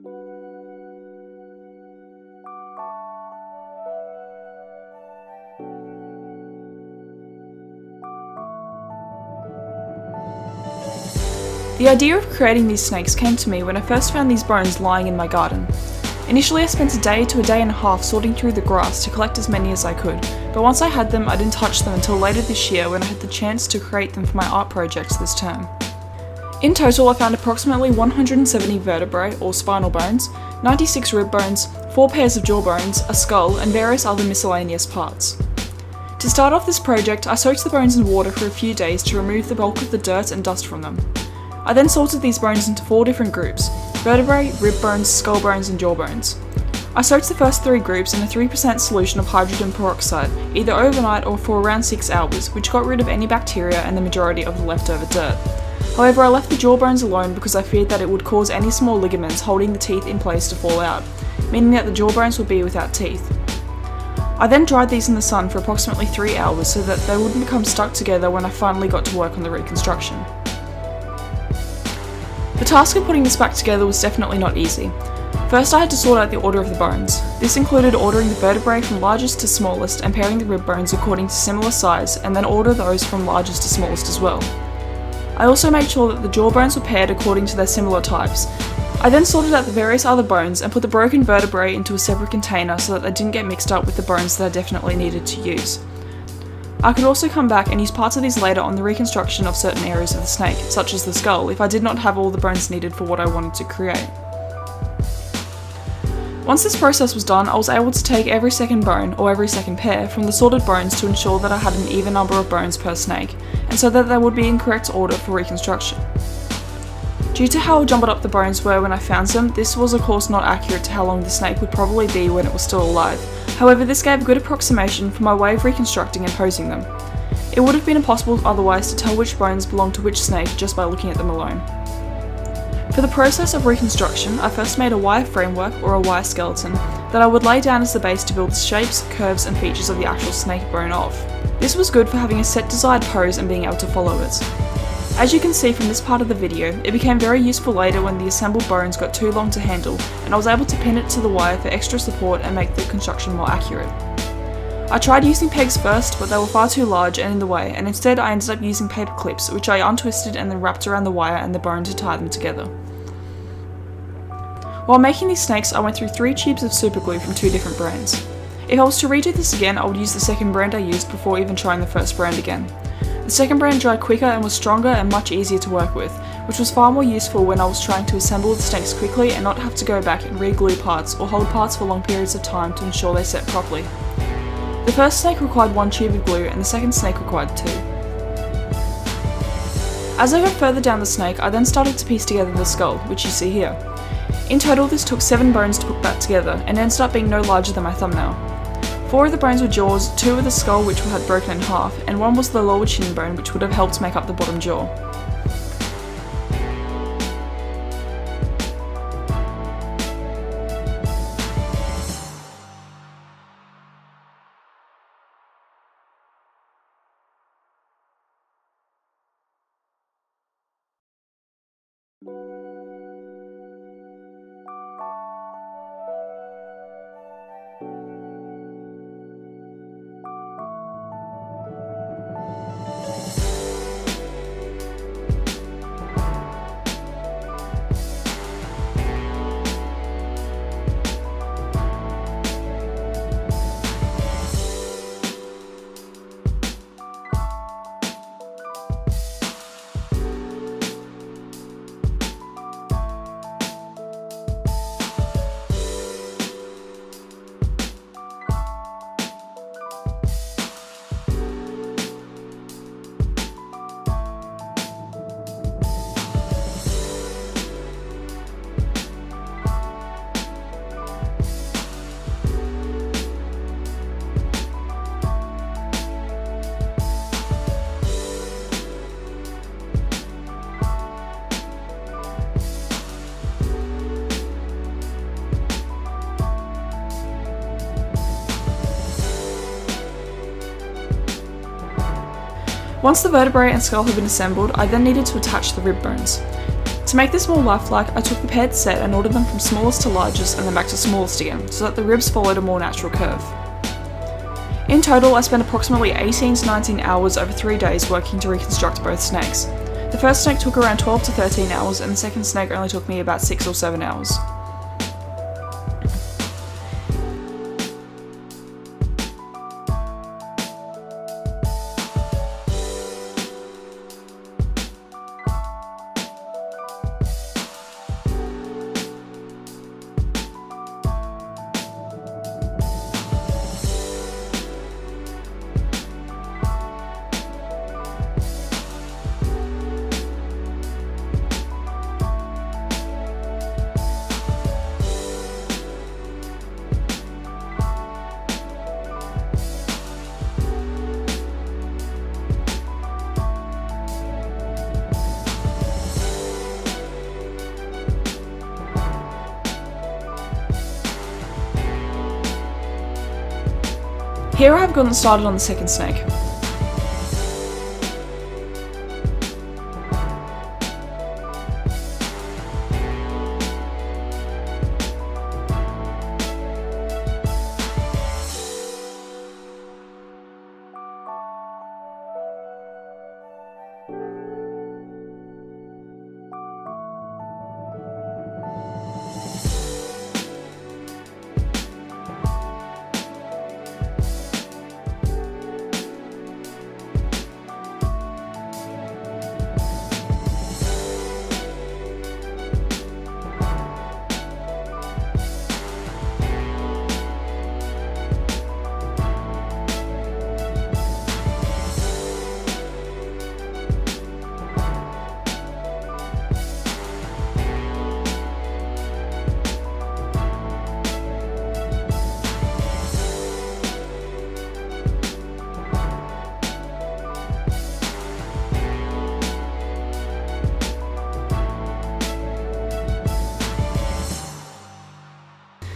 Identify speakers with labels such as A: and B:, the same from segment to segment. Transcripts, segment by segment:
A: The idea of creating these snakes came to me when I first found these bones lying in my garden. Initially I spent a day to a day and a half sorting through the grass to collect as many as I could, but once I had them I didn't touch them until later this year when I had the chance to create them for my art projects this term. In total I found approximately 170 vertebrae or spinal bones, 96 rib bones, 4 pairs of jaw bones, a skull and various other miscellaneous parts. To start off this project I soaked the bones in water for a few days to remove the bulk of the dirt and dust from them. I then sorted these bones into 4 different groups: vertebrae, rib bones, skull bones and jaw bones. I soaked the first 3 groups in a 3% solution of hydrogen peroxide, either overnight or for around 6 hours, which got rid of any bacteria and the majority of the leftover dirt. However, I left the jaw bones alone because I feared that it would cause any small ligaments holding the teeth in place to fall out, meaning that the jaw bones would be without teeth. I then dried these in the sun for approximately 3 hours so that they wouldn't become stuck together when I finally got to work on the reconstruction. The task of putting this back together was definitely not easy. First I had to sort out the order of the bones. This included ordering the vertebrae from largest to smallest and pairing the rib bones according to similar size, and then order those from largest to smallest as well. I also made sure that the jaw bones were paired according to their similar types. I then sorted out the various other bones and put the broken vertebrae into a separate container so that they didn't get mixed up with the bones that I definitely needed to use. I could also come back and use parts of these later on the reconstruction of certain areas of the snake, such as the skull, if I did not have all the bones needed for what I wanted to create. Once this process was done, I was able to take every second bone, or every second pair, from the sorted bones to ensure that I had an even number of bones per snake, and so that they would be in correct order for reconstruction. Due to how jumbled up the bones were when I found them, this was of course not accurate to how long the snake would probably be when it was still alive. However, this gave a good approximation for my way of reconstructing and posing them. It would have been impossible otherwise to tell which bones belonged to which snake just by looking at them alone. For the process of reconstruction, I first made a wire framework or a wire skeleton that I would lay down as the base to build the shapes, curves and features of the actual snake bone of. This was good for having a set desired pose and being able to follow it. As you can see from this part of the video, it became very useful later when the assembled bones got too long to handle and I was able to pin it to the wire for extra support and make the construction more accurate. I tried using pegs first, but they were far too large and in the way, and instead I ended up using paper clips, which I untwisted and then wrapped around the wire and the bone to tie them together. While making these snakes, I went through 3 tubes of super glue from 2 different brands. If I was to redo this again, I would use the second brand I used before even trying the first brand again. The second brand dried quicker and was stronger and much easier to work with, which was far more useful when I was trying to assemble the snakes quickly and not have to go back and re-glue parts or hold parts for long periods of time to ensure they set properly. The first snake required 1 tube of glue and the second snake required 2. As I got further down the snake, I then started to piece together the skull, which you see here. In total this took 7 bones to put back together and ended up being no larger than my thumbnail. 4 of the bones were jaws, 2 were the skull which had broken in half, and 1 was the lower chin bone which would have helped make up the bottom jaw. Once the vertebrae and skull had been assembled, I then needed to attach the rib bones. To make this more lifelike, I took the paired set and ordered them from smallest to largest and then back to smallest again, so that the ribs followed a more natural curve. In total, I spent approximately 18 to 19 hours over 3 days working to reconstruct both snakes. The first snake took around 12 to 13 hours and the second snake only took me about 6 or 7 hours. Here I have gotten started on the second snake.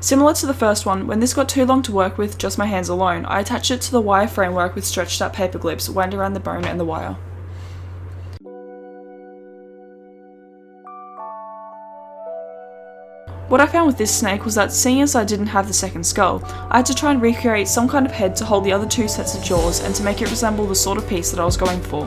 A: Similar to the first one, when this got too long to work with just my hands alone, I attached it to the wire framework with stretched out paper clips wound around the bone and the wire. What I found with this snake was that seeing as I didn't have the second skull, I had to try and recreate some kind of head to hold the other two sets of jaws and to make it resemble the sort of piece that I was going for.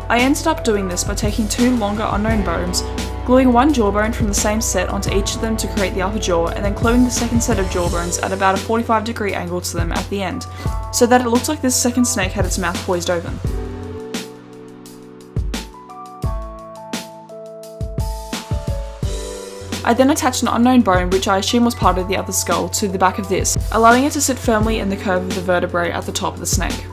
A: I ended up doing this by taking 2 longer unknown bones, gluing one jawbone from the same set onto each of them to create the upper jaw, and then gluing the second set of jawbones at about a 45-degree angle to them at the end, so that it looked like this second snake had its mouth poised open. I then attached an unknown bone, which I assume was part of the other skull, to the back of this, allowing it to sit firmly in the curve of the vertebrae at the top of the snake.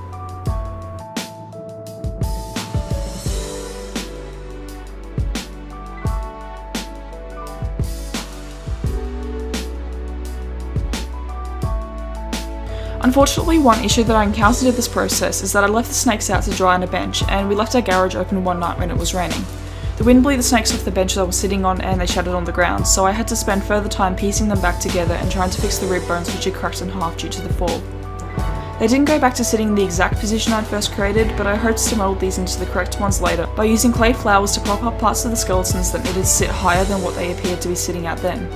A: Unfortunately, one issue that I encountered in this process is that I left the snakes out to dry on a bench, and we left our garage open one night when it was raining. The wind blew the snakes off the bench that I was sitting on and they shattered on the ground, so I had to spend further time piecing them back together and trying to fix the rib bones which had cracked in half due to the fall. They didn't go back to sitting in the exact position I'd first created, but I hoped to mould these into the correct ones later by using clay flowers to prop up parts of the skeletons that needed to sit higher than what they appeared to be sitting at then.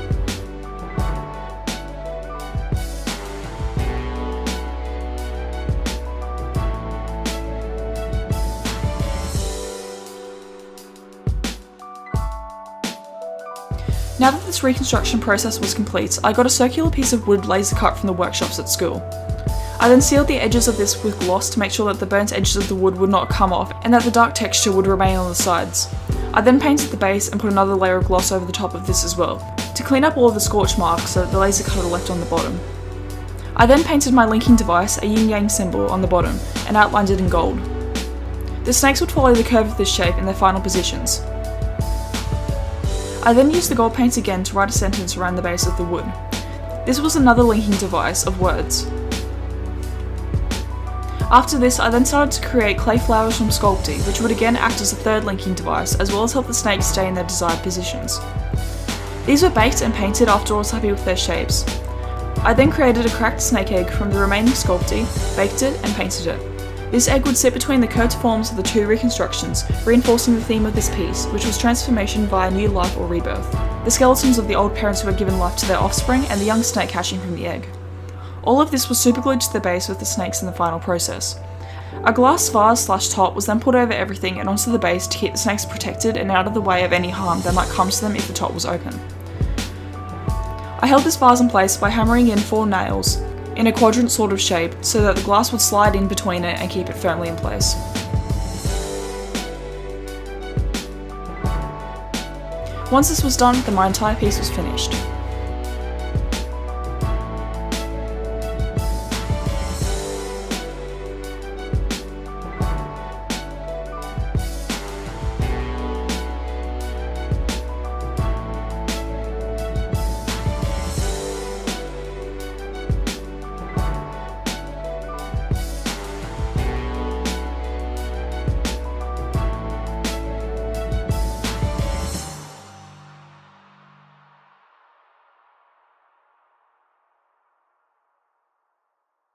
A: Now that this reconstruction process was complete, I got a circular piece of wood laser cut from the workshops at school. I then sealed the edges of this with gloss to make sure that the burnt edges of the wood would not come off and that the dark texture would remain on the sides. I then painted the base and put another layer of gloss over the top of this as well, to clean up all of the scorch marks so that the laser cutter left on the bottom. I then painted my linking device, a yin-yang symbol, on the bottom and outlined it in gold. The snakes would follow the curve of this shape in their final positions. I then used the gold paint again to write a sentence around the base of the wood. This was another linking device of words. After this, I then started to create clay flowers from Sculpty, which would again act as a third linking device, as well as help the snakes stay in their desired positions. These were baked and painted after I was happy with their shapes. I then created a cracked snake egg from the remaining Sculpty, baked it and painted it. This egg would sit between the curved forms of the two reconstructions, reinforcing the theme of this piece, which was transformation via new life or rebirth. The skeletons of the old parents who had given life to their offspring, and the young snake hatching from the egg. All of this was superglued to the base with the snakes in the final process. A glass vase/top was then put over everything and onto the base to keep the snakes protected and out of the way of any harm that might come to them if the top was open. I held this vase in place by hammering in 4 nails, in a quadrant sort of shape, so that the glass would slide in between it and keep it firmly in place. Once this was done, my entire piece was finished.